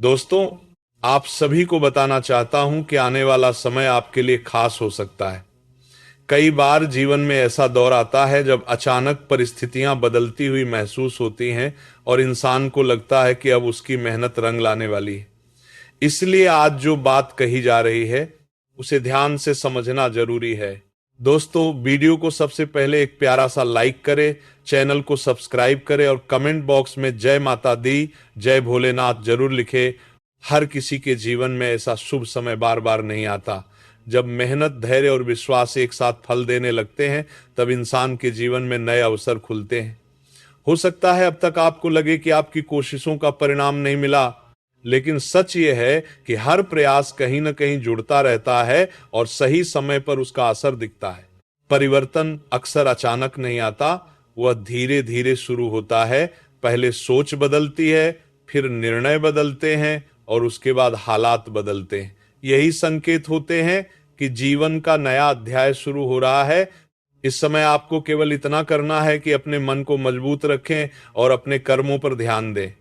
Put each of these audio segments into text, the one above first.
दोस्तों, आप सभी को बताना चाहता हूं कि आने वाला समय आपके लिए खास हो सकता है। कई बार जीवन में ऐसा दौर आता है जब अचानक परिस्थितियां बदलती हुई महसूस होती हैं और इंसान को लगता है कि अब उसकी मेहनत रंग लाने वाली है। इसलिए आज जो बात कही जा रही है उसे ध्यान से समझना जरूरी है। दोस्तों, वीडियो को सबसे पहले एक प्यारा सा लाइक करें, चैनल को सब्सक्राइब करें और कमेंट बॉक्स में जय माता दी, जय भोलेनाथ जरूर लिखें। हर किसी के जीवन में ऐसा शुभ समय बार बार नहीं आता। जब मेहनत, धैर्य और विश्वास एक साथ फल देने लगते हैं, तब इंसान के जीवन में नए अवसर खुलते हैं। हो सकता है अब तक आपको लगे कि आपकी कोशिशों का परिणाम नहीं मिला, लेकिन सच यह है कि हर प्रयास कहीं न कहीं जुड़ता रहता है और सही समय पर उसका असर दिखता है। परिवर्तन अक्सर अचानक नहीं आता, वह धीरे धीरे शुरू होता है। पहले सोच बदलती है, फिर निर्णय बदलते हैं और उसके बाद हालात बदलते हैं। यही संकेत होते हैं कि जीवन का नया अध्याय शुरू हो रहा है। इस समय आपको केवल इतना करना है कि अपने मन को मजबूत रखें और अपने कर्मों पर ध्यान दें।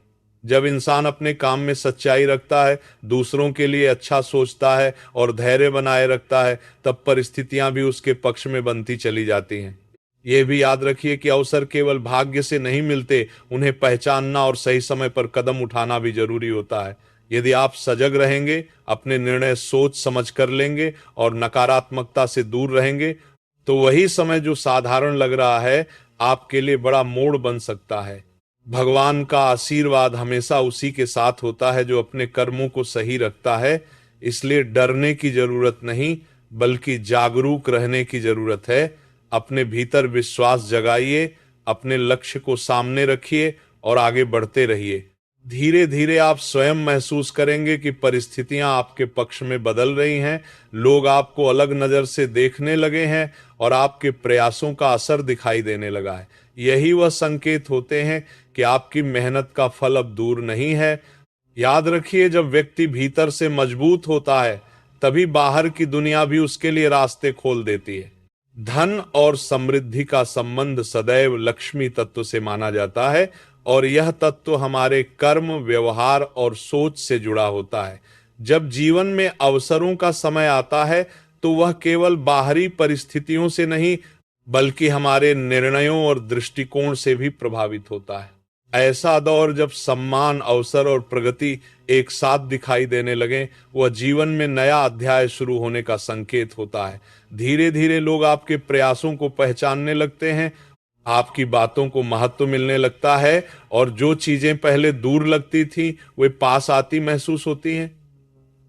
जब इंसान अपने काम में सच्चाई रखता है, दूसरों के लिए अच्छा सोचता है और धैर्य बनाए रखता है, तब परिस्थितियां भी उसके पक्ष में बनती चली जाती हैं। यह भी याद रखिए कि अवसर केवल भाग्य से नहीं मिलते, उन्हें पहचानना और सही समय पर कदम उठाना भी जरूरी होता है। यदि आप सजग रहेंगे, अपने निर्णय सोच समझ कर लेंगे और नकारात्मकता से दूर रहेंगे, तो वही समय जो साधारण लग रहा है आपके लिए बड़ा मोड़ बन सकता है। भगवान का आशीर्वाद हमेशा उसी के साथ होता है जो अपने कर्मों को सही रखता है। इसलिए डरने की जरूरत नहीं, बल्कि जागरूक रहने की जरूरत है। अपने भीतर विश्वास जगाइए, अपने लक्ष्य को सामने रखिए और आगे बढ़ते रहिए। धीरे धीरे आप स्वयं महसूस करेंगे कि परिस्थितियां आपके पक्ष में बदल रही हैं, लोग आपको अलग नजर से देखने लगे हैं और आपके प्रयासों का असर दिखाई देने लगा है। यही वह संकेत होते हैं कि आपकी मेहनत का फल अब दूर नहीं है। याद रखिए, जब व्यक्ति भीतर से मजबूत होता है, तभी बाहर की दुनिया भी उसके लिए रास्ते खोल देती है। धन और समृद्धि का संबंध सदैव लक्ष्मी तत्व से माना जाता है और यह तत्व हमारे कर्म, व्यवहार और सोच से जुड़ा होता है। जब जीवन में अवसरों का समय आता है, तो वह केवल बाहरी परिस्थितियों से नहीं, बल्कि हमारे निर्णयों और दृष्टिकोण से भी प्रभावित होता है। ऐसा दौर जब सम्मान, अवसर और प्रगति एक साथ दिखाई देने लगे, वह जीवन में नया अध्याय शुरू होने का संकेत होता है। धीरे धीरे लोग आपके प्रयासों को पहचानने लगते हैं, आपकी बातों को महत्व मिलने लगता है और जो चीजें पहले दूर लगती थी वे पास आती महसूस होती हैं।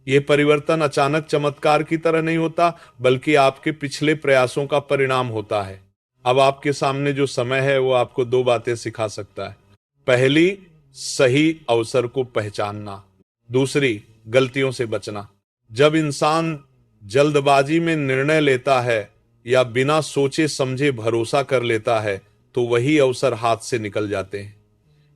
ये परिवर्तन अचानक चमत्कार की तरह नहीं होता, बल्कि आपके पिछले प्रयासों का परिणाम होता है। अब आपके सामने जो समय है वो आपको दो बातें सिखा सकता है। पहली, सही अवसर को पहचानना। दूसरी, गलतियों से बचना। जब इंसान जल्दबाजी में निर्णय लेता है या बिना सोचे समझे भरोसा कर लेता है, तो वही अवसर हाथ से निकल जाते हैं।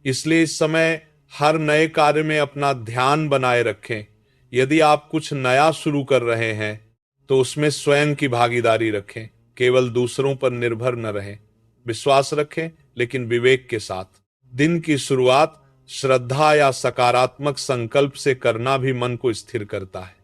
इसलिए इस समय हर नए कार्य में अपना ध्यान बनाए रखें। यदि आप कुछ नया शुरू कर रहे हैं, तो उसमें स्वयं की भागीदारी रखें, केवल दूसरों पर निर्भर न रहें। विश्वास रखें, लेकिन विवेक के साथ। दिन की शुरुआत श्रद्धा या सकारात्मक संकल्प से करना भी मन को स्थिर करता है।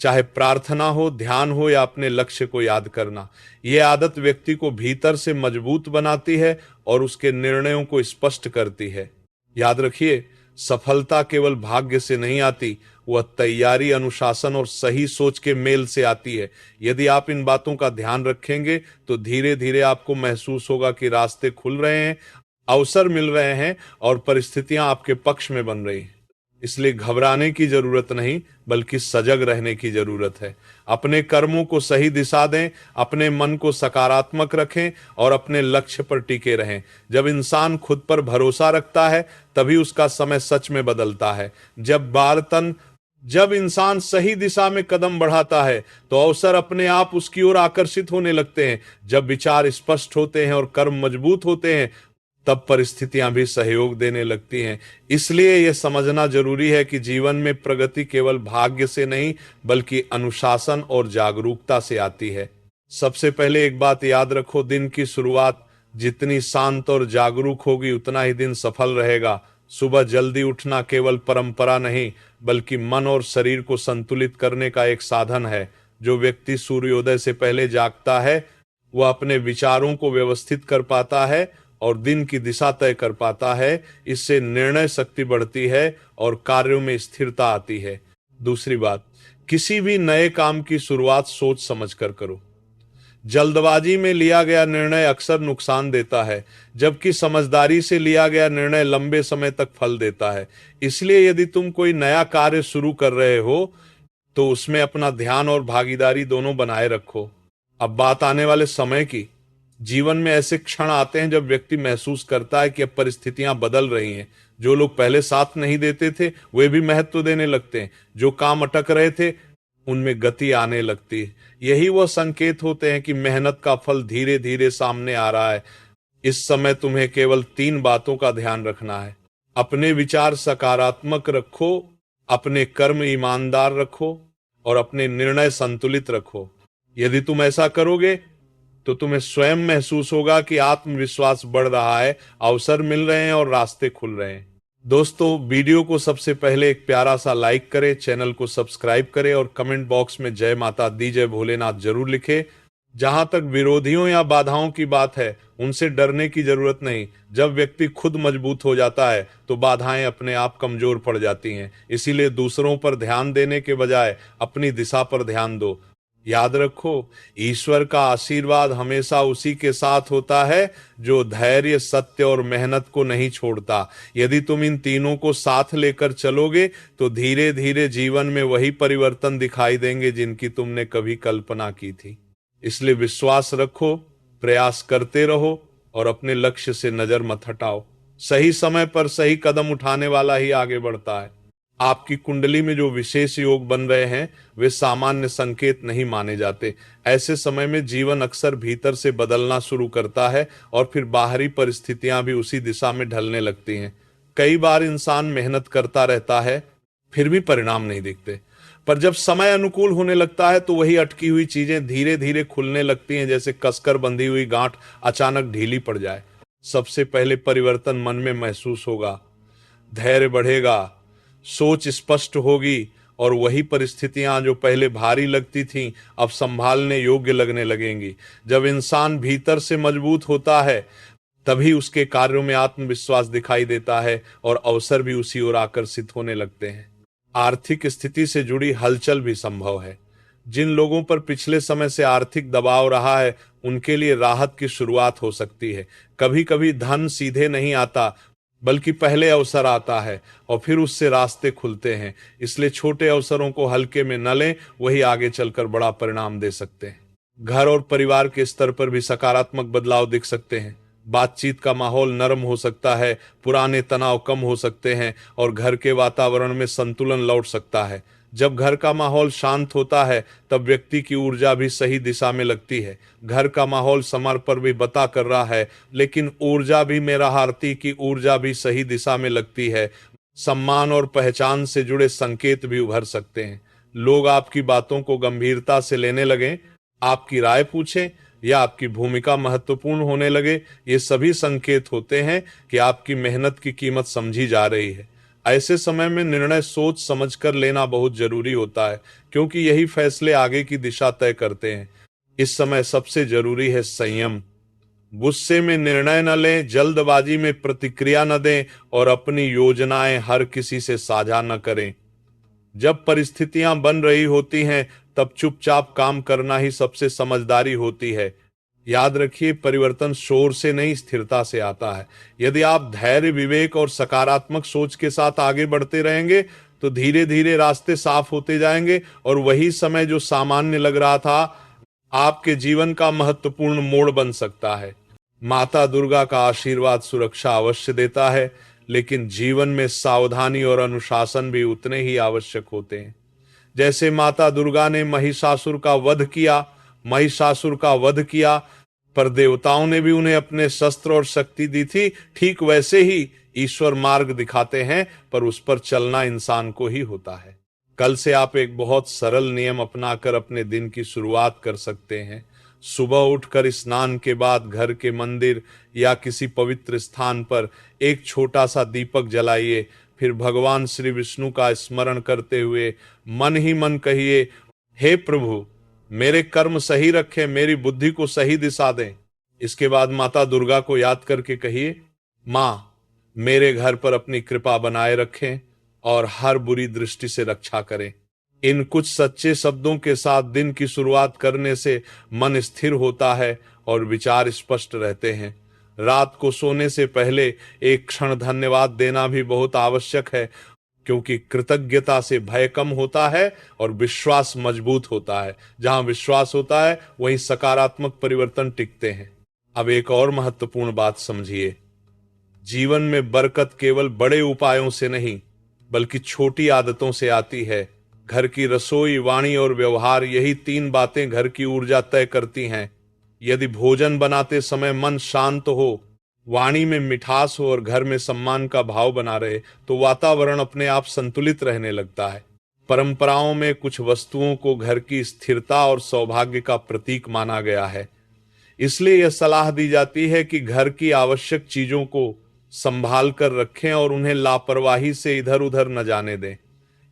चाहे प्रार्थना हो, ध्यान हो या अपने लक्ष्य को याद करना, यह आदत व्यक्ति को भीतर से मजबूत बनाती है और उसके निर्णयों को स्पष्ट करती है। याद रखिए, सफलता केवल भाग्य से नहीं आती, वह तैयारी, अनुशासन और सही सोच के मेल से आती है। यदि आप इन बातों का ध्यान रखेंगे, तो धीरे धीरे आपको महसूस होगा कि रास्ते खुल रहे हैं, अवसर मिल रहे हैं और परिस्थितियां आपके पक्ष में बन रही हैं। इसलिए घबराने की जरूरत नहीं, बल्कि सजग रहने की जरूरत है। अपने कर्मों को सही दिशा दें, अपने मन को सकारात्मक रखें और अपने लक्ष्य पर टिके रहें। जब इंसान खुद पर भरोसा रखता है, तभी उसका समय सच में बदलता है। जब इंसान सही दिशा में कदम बढ़ाता है, तो अवसर अपने आप उसकी ओर आकर्षित होने लगते हैं। जब विचार स्पष्ट होते हैं और कर्म मजबूत होते हैं, तब परिस्थितियां भी सहयोग देने लगती हैं। इसलिए यह समझना जरूरी है कि जीवन में प्रगति केवल भाग्य से नहीं, बल्कि अनुशासन और जागरूकता से आती है। सबसे पहले एक बात याद रखो, दिन की शुरुआत जितनी शांत और जागरूक होगी, उतना ही दिन सफल रहेगा। सुबह जल्दी उठना केवल परंपरा नहीं, बल्कि मन और शरीर को संतुलित करने का एक साधन है। जो व्यक्ति सूर्योदय से पहले जागता है, वह अपने विचारों को व्यवस्थित कर पाता है और दिन की दिशा तय कर पाता है। इससे निर्णय शक्ति बढ़ती है और कार्यों में स्थिरता आती है। दूसरी बात, किसी भी नए काम की शुरुआत सोच समझकर करो। जल्दबाजी में लिया गया निर्णय अक्सर नुकसान देता है, जबकि समझदारी से लिया गया निर्णय लंबे समय तक फल देता है। इसलिए यदि तुम कोई नया कार्य शुरू कर रहे हो तो उसमें अपना ध्यान और भागीदारी दोनों बनाए रखो। अब बात आने वाले समय की। जीवन में ऐसे क्षण आते हैं जब व्यक्ति महसूस करता है कि अब परिस्थितियां बदल रही हैं। जो लोग पहले साथ नहीं देते थे वे भी महत्व देने लगते हैं। जो काम अटक रहे थे उनमें गति आने लगती है। यही वह संकेत होते हैं कि मेहनत का फल धीरे धीरे सामने आ रहा है। इस समय तुम्हें केवल 3 बातों का ध्यान रखना है। अपने विचार सकारात्मक रखो, अपने कर्म ईमानदार रखो और अपने निर्णय संतुलित रखो। यदि तुम ऐसा करोगे तो तुम्हें स्वयं महसूस होगा कि आत्मविश्वास बढ़ रहा है, अवसर मिल रहे हैं और रास्ते खुल रहे हैं। दोस्तों, वीडियो को सबसे पहले एक प्यारा सा लाइक करें, चैनल को सब्सक्राइब करें और कमेंट बॉक्स में जय माता दी, जय भोलेनाथ जरूर लिखें। जहां तक विरोधियों या बाधाओं की बात है, उनसे डरने की जरूरत नहीं। जब व्यक्ति खुद मजबूत हो जाता है तो बाधाएं अपने आप कमजोर पड़ जाती हैं। इसीलिए दूसरों पर ध्यान देने के बजाय अपनी दिशा पर ध्यान दो। याद रखो, ईश्वर का आशीर्वाद हमेशा उसी के साथ होता है जो धैर्य, सत्य और मेहनत को नहीं छोड़ता। यदि तुम इन तीनों को साथ लेकर चलोगे तो धीरे धीरे जीवन में वही परिवर्तन दिखाई देंगे जिनकी तुमने कभी कल्पना की थी। इसलिए विश्वास रखो, प्रयास करते रहो और अपने लक्ष्य से नजर मत हटाओ। सही समय पर सही कदम उठाने वाला ही आगे बढ़ता है। आपकी कुंडली में जो विशेष योग बन रहे हैं वे सामान्य संकेत नहीं माने जाते। ऐसे समय में जीवन अक्सर भीतर से बदलना शुरू करता है और फिर बाहरी परिस्थितियां भी उसी दिशा में ढलने लगती हैं। कई बार इंसान मेहनत करता रहता है फिर भी परिणाम नहीं दिखते, पर जब समय अनुकूल होने लगता है तो वही अटकी हुई चीजें धीरे धीरे खुलने लगती हैं, जैसे कसकर बंधी हुई गांठ अचानक ढीली पड़ जाए। सबसे पहले परिवर्तन मन में महसूस होगा, धैर्य बढ़ेगा, सोच स्पष्ट होगी और वही परिस्थितियां जो पहले भारी लगती थीं अब संभालने योग्य लगने लगेंगी। जब इंसान भीतर से मजबूत होता है तभी उसके कार्यों में आत्मविश्वास दिखाई देता है और अवसर भी उसी ओर आकर्षित होने लगते हैं। आर्थिक स्थिति से जुड़ी हलचल भी संभव है। जिन लोगों पर पिछले समय से आर्थिक दबाव रहा है उनके लिए राहत की शुरुआत हो सकती है। कभी कभी धन सीधे नहीं आता, बल्कि पहले अवसर आता है और फिर उससे रास्ते खुलते हैं। इसलिए छोटे अवसरों को हल्के में न लें, वही आगे चलकर बड़ा परिणाम दे सकते हैं। घर और परिवार के स्तर पर भी सकारात्मक बदलाव दिख सकते हैं। बातचीत का माहौल नरम हो सकता है, पुराने तनाव कम हो सकते हैं और घर के वातावरण में संतुलन लौट सकता है। जब घर का माहौल शांत होता है तब व्यक्ति की ऊर्जा भी सही दिशा में लगती है। घर का माहौल समय पर भी बता कर रहा है, लेकिन ऊर्जा भी, मेरा आरती की ऊर्जा भी सही दिशा में लगती है। सम्मान और पहचान से जुड़े संकेत भी उभर सकते हैं। लोग आपकी बातों को गंभीरता से लेने लगें, आपकी राय पूछें या आपकी भूमिका महत्वपूर्ण होने लगे। ये सभी संकेत होते हैं कि आपकी मेहनत की कीमत समझी जा रही है। ऐसे समय में निर्णय सोच समझकर लेना बहुत जरूरी होता है, क्योंकि यही फैसले आगे की दिशा तय करते हैं। इस समय सबसे जरूरी है संयम। गुस्से में निर्णय न लें, जल्दबाजी में प्रतिक्रिया न दें और अपनी योजनाएं हर किसी से साझा न करें। जब परिस्थितियां बन रही होती हैं तब चुपचाप काम करना ही सबसे समझदारी होती है। याद रखिए, परिवर्तन शोर से नहीं, स्थिरता से आता है। यदि आप धैर्य, विवेक और सकारात्मक सोच के साथ आगे बढ़ते रहेंगे तो धीरे धीरे रास्ते साफ होते जाएंगे और वही समय जो सामान्य लग रहा था आपके जीवन का महत्वपूर्ण मोड़ बन सकता है। माता दुर्गा का आशीर्वाद सुरक्षा अवश्य देता है, लेकिन जीवन में सावधानी और अनुशासन भी उतने ही आवश्यक होते हैं। जैसे माता दुर्गा ने महिषासुर का वध किया, पर देवताओं ने भी उन्हें अपने शस्त्र और शक्ति दी थी, ठीक वैसे ही ईश्वर मार्ग दिखाते हैं, पर उस पर चलना इंसान को ही होता है। कल से आप एक बहुत सरल नियम अपनाकर अपने दिन की शुरुआत कर सकते हैं। सुबह उठकर स्नान के बाद घर के मंदिर या किसी पवित्र स्थान पर एक छोटा सा दीपक जलाइए। फिर भगवान श्री विष्णु का स्मरण करते हुए मन ही मन कहिए, हे प्रभु, मेरे कर्म सही रखें, मेरी बुद्धि को सही दिशा दें। इसके बाद माता दुर्गा को याद करके कहिए, माँ, मेरे घर पर अपनी कृपा बनाए रखें और हर बुरी दृष्टि से रक्षा करें। इन कुछ सच्चे शब्दों के साथ दिन की शुरुआत करने से मन स्थिर होता है और विचार स्पष्ट रहते हैं। रात को सोने से पहले एक क्षण धन्यवाद देना भी बहुत आवश्यक है, क्योंकि कृतज्ञता से भय कम होता है और विश्वास मजबूत होता है। जहां विश्वास होता है वहीं सकारात्मक परिवर्तन टिकते हैं। अब एक और महत्वपूर्ण बात समझिए, जीवन में बरकत केवल बड़े उपायों से नहीं बल्कि छोटी आदतों से आती है। घर की रसोई, वाणी और व्यवहार, यही तीन बातें घर की ऊर्जा तय करती हैं। यदि भोजन बनाते समय मन शांत हो, वाणी में मिठास हो और घर में सम्मान का भाव बना रहे, तो वातावरण अपने आप संतुलित रहने लगता है। परंपराओं में कुछ वस्तुओं को घर की स्थिरता और सौभाग्य का प्रतीक माना गया है। इसलिए यह सलाह दी जाती है कि घर की आवश्यक चीजों को संभाल कर रखें और उन्हें लापरवाही से इधर उधर न जाने दें।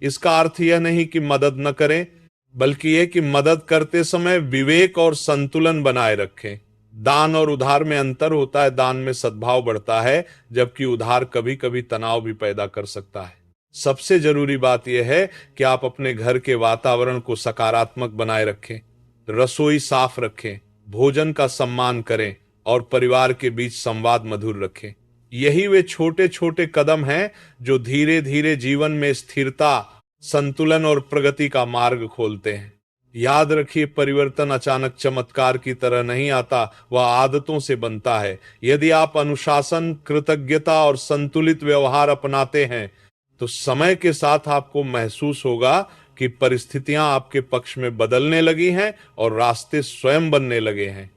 इसका अर्थ यह नहीं कि मदद न करें, बल्कि यह कि मदद करते समय विवेक और संतुलन बनाए रखें। दान और उधार में अंतर होता है। दान में सद्भाव बढ़ता है, जबकि उधार कभी कभी तनाव भी पैदा कर सकता है। सबसे जरूरी बात यह है कि आप अपने घर के वातावरण को सकारात्मक बनाए रखें, रसोई साफ रखें, भोजन का सम्मान करें और परिवार के बीच संवाद मधुर रखें। यही वे छोटे छोटे कदम हैं जो धीरे धीरे जीवन में स्थिरता, संतुलन और प्रगति का मार्ग खोलते हैं। याद रखिए, परिवर्तन अचानक चमत्कार की तरह नहीं आता, वह आदतों से बनता है। यदि आप अनुशासन, कृतज्ञता और संतुलित व्यवहार अपनाते हैं तो समय के साथ आपको महसूस होगा कि परिस्थितियां आपके पक्ष में बदलने लगी हैं और रास्ते स्वयं बनने लगे हैं।